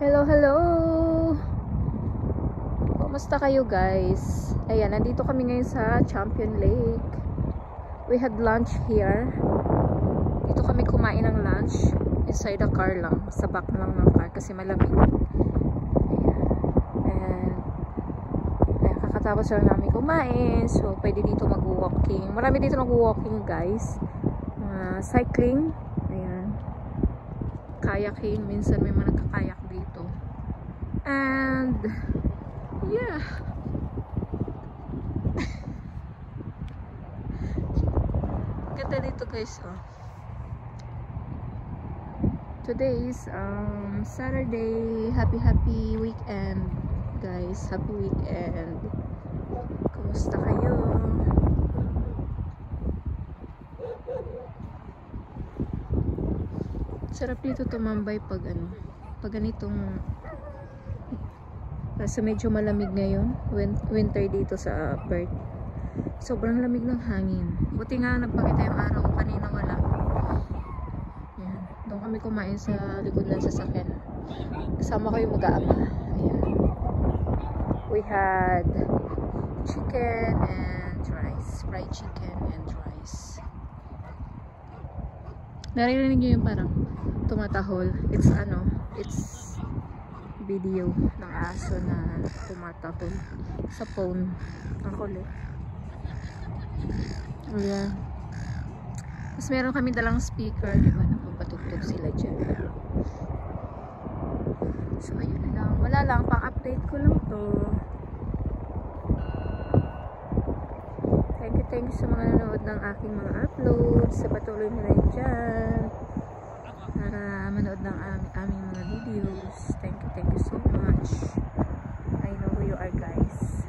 Hello, hello! Kumusta kayo guys? Ayan, nandito kami ngayon sa Champion Lake. We had lunch here. Dito kami kumain ng lunch. Inside the car lang. Sa back lang ng car kasi malamig. Ayan. Ayan, kakatapos lang namin kumain. So, pwede dito mag-walking. Marami dito mag-walking guys. Cycling. Ayan. Kayaking. Minsan may mga nagkakayak dito. And yeah. Ganda dito guys, oh. Today is Saturday. Happy weekend guys. Happy weekend. Kumusta kayo? Sarap dito tumambay pag pag ganitong sa medyo malamig ngayon, winter dito sa Perth. Sobrang lamig ng hangin. Buti nga nagpakita yung araw, kanina wala. Ayan. Doon kami kumain sa likod ng sasakyan. Kasama ko yung mag-aama. Ayan. We had chicken and rice. Fried chicken and rice. Naririnig nyo yung parang tumatahol. It's video ng aso na tumatahol sa phone. Ang kulit. Ayan. Tapos meron kami dalang speaker, diba? Napapatugtog sila dyan. So ayun lang. Wala lang, pang-update ko lang to. Thank you sa mga nanonood ng aking mga uploads. Sa patuloy na rin dyan para manood ng aming mga videos. Thank you so much. I know who you are guys.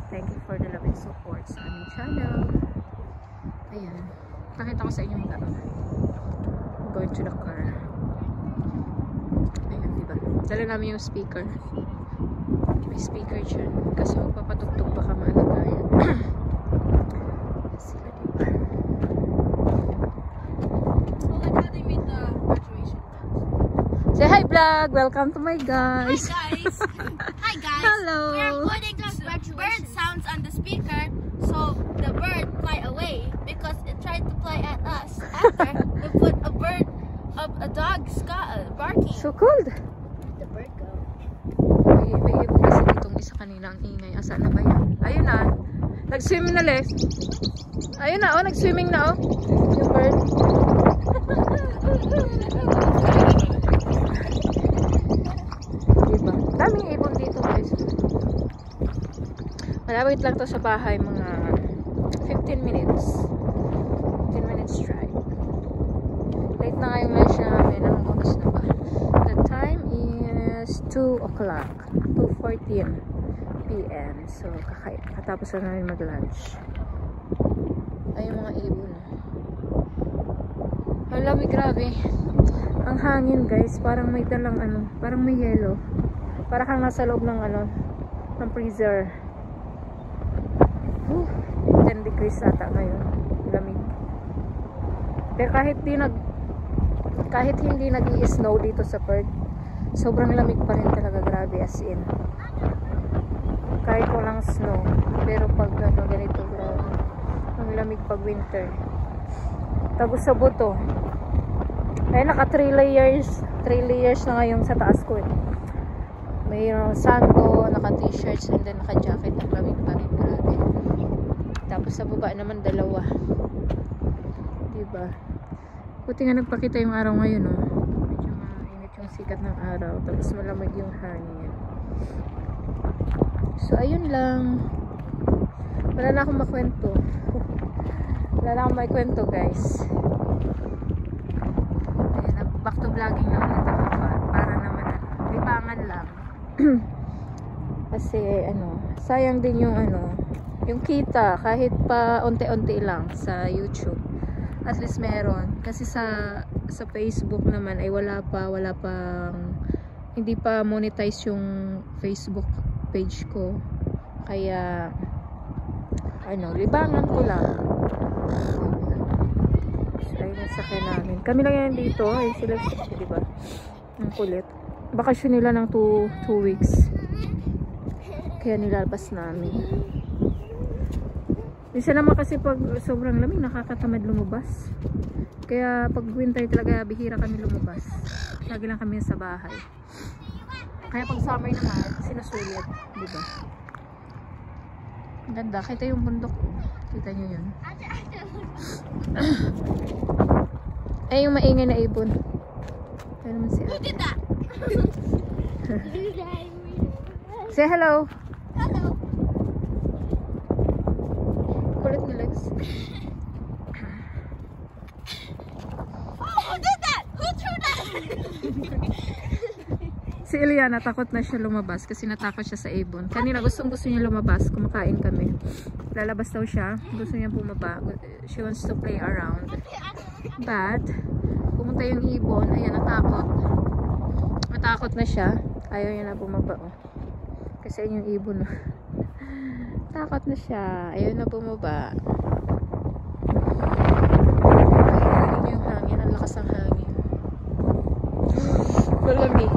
Thank you for the love and support sa aming channel. Ayan. Pakita ko sa inyo mga going to the car. Ayan, diba? Dala namin yung speaker. May speaker dyan. Kasi magpapatugtog baka maalagayan. Sila, diba? Say hi vlog! Welcome to my guys! Hi guys! Hi guys! Hello! We are putting the bird sounds on the speaker so the bird fly away because it tried to fly at us. After we put a dog barking. So cold! The bird go. May ibon kasi ditong isa kanina ang ingay. Asa na ba yan? Ayun na! Nag-swimming na left. Ayun na oh! Nag-swimming na oh! Yung bird. Diba? Daming ibon dito guys. Malapit lang to sa bahay, mga 15 minutes 15 minutes drive. Late na ngayong lunch namin. Anong oras na ba? The time is 2 o'clock 2:14 PM. So katapos na namin mag lunch. Ay yung mga ibon. Ang lamig, grabe. Ang hangin guys, parang may dalang parang may yellow. Para kang nasa loob ng ng freezer. 10 degrees ata ngayon. Lamig. Pero kahit hindi nag-i-snow dito sa Perth, sobrang lamig pa rin talaga, grabe, as in. Kahit walang snow. Pero pag ganito, grabe. Ang lamig pag winter. Tagos sa buto. Ay, naka 3 layers na ngayon sa taas ko eh. May sando, naka t-shirts, and then naka jacket. Ang lamig pa rin, grabe. Tapos sa baba naman dalawa. Diba? Buti nga nagpakita yung araw ngayon, oh. Medyo mainit yung sikat ng araw. Tapos malamig yung hangin. So ayun lang. Wala na akong makwento. Wala na akong makwento guys. Back to vlogging na ulit ako para naman libangan lang. Kasi sayang din yung yung kita kahit pa unti-unti lang sa YouTube. At least meron kasi sa Facebook naman ay wala pang hindi pa monetize yung Facebook page ko. Kaya libangan ko lang. Ayun yung sakyan namin. Kami lang yan dito. Ayun sila, diba? Ang kulit. bakasyon nila ng 2 weeks. Kaya nilalabas namin. Isa naman kasi pag sobrang lamig, nakakatamad lumabas. Kaya pag winter talaga, bihira kami lumabas. Lagi lang kami sa bahay. Kaya pag summer naman, sinusulit. Diba? Ang ganda. Kita yung bundok. Kita nyo yun. Ay, yung maingay na ibon. Kaya naman si Ate. Say hello. Hello. Kulit ni Lex. Oh, who did that? Who threw that? Si Eliana, takot na siya lumabas kasi natakot siya sa ibon. Kanina gusto niya lumabas, kumakain kami. Lalabas daw siya, gusto niya bumaba. She wants to play around. But, pumunta yung ibon, ayan, natakot. Natakot na siya. Ayaw niya na bumaba. Oh. Kasi yung ibon. Takot na siya. Ayaw na bumaba. Ayun yung hangin. Ang lakas ng hangin. Malamig.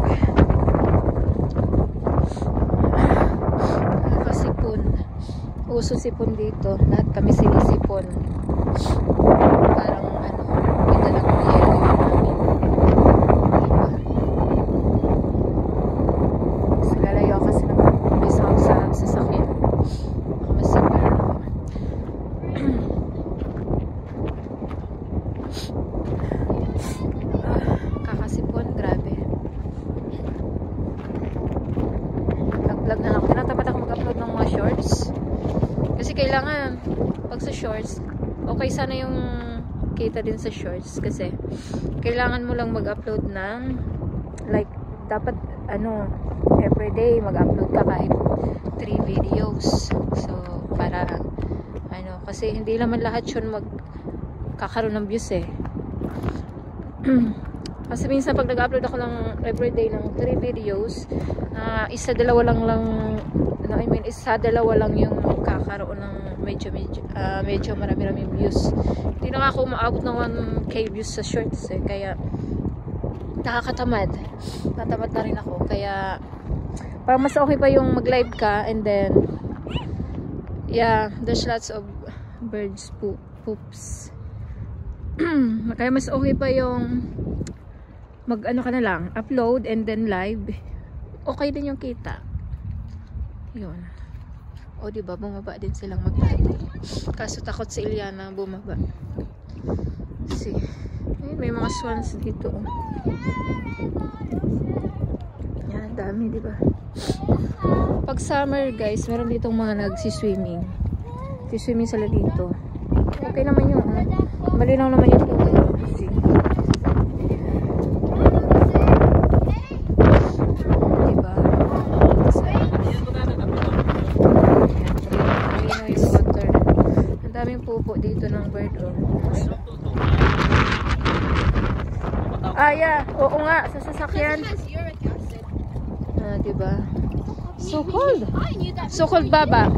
Nakasipon. Uso sipon dito. Lahat kami sinisipon. Parang ano, may dalang yelo yung hangin. Diba? Lalayo kasi naman may sound sa sasakyan. Baka masipar. Kakasipon, grabe. Nag-vlog na ako. Tinatamad ako mag-upload ng mga shorts. Kasi kailangan, pag sa shorts, okay sana yung kita din sa shorts. Kasi, kailangan mo lang mag-upload ng, like, dapat, ano, everyday mag-upload ka kahit 3 videos. So, para, ano, kasi hindi naman lahat yun magkakaroon ng views eh. Kasi minsan pag nag-upload ako ng everyday ng 3 videos, isa dalawa lang yung kakaroon ng medyo marami-raming views. Hindi na ako umaabot ng 1K views sa shorts eh, kaya nakakatamad. Natamad na rin ako, kaya parang mas okay pa yung mag-live ka and then yeah, there's lots of birds poops. Kaya mas okay pa yung mag-ano ka na lang, upload and then live. Okay din yung kita. Yun. O diba, bumaba din silang magtatay. Kaso takot si Eliana bumaba. See. Ay, may mga swans dito. Yan, dami diba. Pag summer guys, meron ditong mga nagsiswimming. Siswimming sila dito. Okay naman yun. Malinaw naman yung tubig. See. Pupo dito ng bird oh. Yeah, oo nga sa sasakyan. Diba? So cold. So cold baba.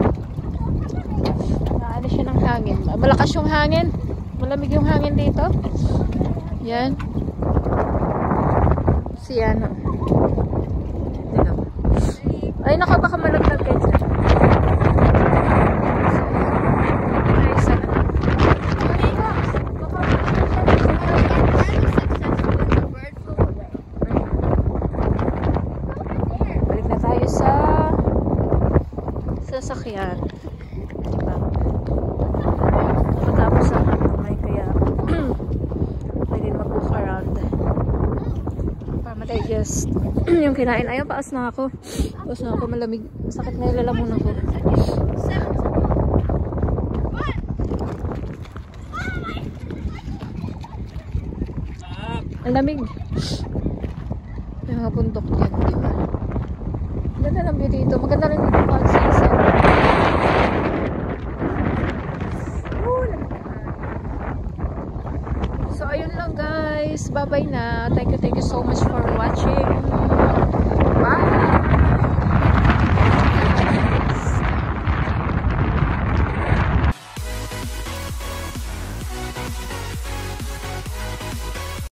Ano siya ng hangin. Malakas yung hangin. Malamig yung hangin dito. Yan. Siyan. Ay naka baka malaglag guys. Sasakyan. Tapos ang kamay kaya pwede mag-walk around para ma-digest yung kinain. Ayaw, paas na ako. Paas na ako, malamig. Sakit na yung lalamunan ko. Ang lamig. May mga bundok dyan, diba? Maganda lang view dito. Maganda rin dito pag sunset. So, ayun lang guys. Bye-bye na. Thank you so much for watching. Bye!